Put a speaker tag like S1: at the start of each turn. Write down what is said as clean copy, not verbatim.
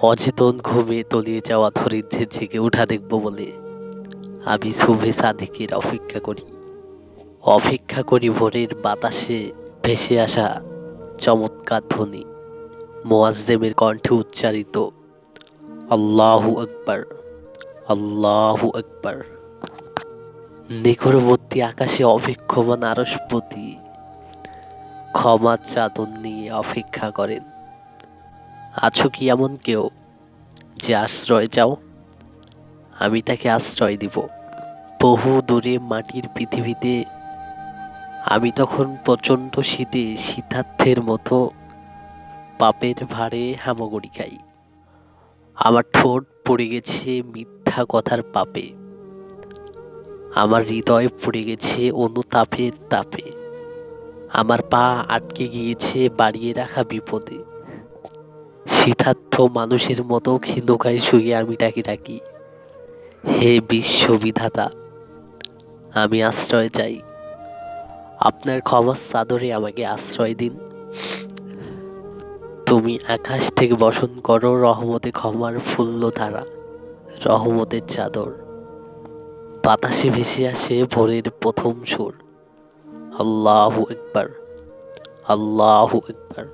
S1: অচেতন ঘুমে তলিয়ে যাওয়া ধরিত্রীর জেগে ওঠা দেখব বলে আমি শুভে সাদিকের অপেক্ষা করি ভোরের বাতাসে ভেসে আসা চমৎকার ধ্বনি, মোয়াজ্জেমের কণ্ঠে উচ্চারিত আল্লাহু আকবার, আল্লাহু আকবার। নিকটবর্তী আকাশে অপেক্ষমান আরশপতি ক্ষমার চাদর নিয়ে অপেক্ষা করেন। আছো কি এমন কেউ যে আশ্রয় চাও? আমি তাকে আশ্রয় দিব। বহু দূরে মাটির পৃথিবীতে আমি তখন প্রচণ্ড শীতে শীতার্থের মতো পাপের ভারে হামাগুড়ি খাই। আমার ঠোঁট পড়ে গেছে মিথ্যা কথার পাপে, আমার হৃদয় পড়ে গেছে অনুতাপের তাপে, আমার পা আটকে গিয়েছে বাড়িয়ে রাখা বিপদে। শীতার্থ মানুষের মতো ক্ষীণকায় শুয়ে আমি ডাকি, হে বিশ্ববিধাতা, আমি আশ্রয় চাই। আপনার ক্ষমার চাদরে আমাকে আশ্রয় দিন। তুমি আকাশ থেকে বর্ষণ করো রহমতে ক্ষমার ফুল্লধারা, রহমতের চাদর। বাতাসে ভেসে আসে ভোরের প্রথম সুর, আল্লাহু আকবার, আল্লাহু আকবার।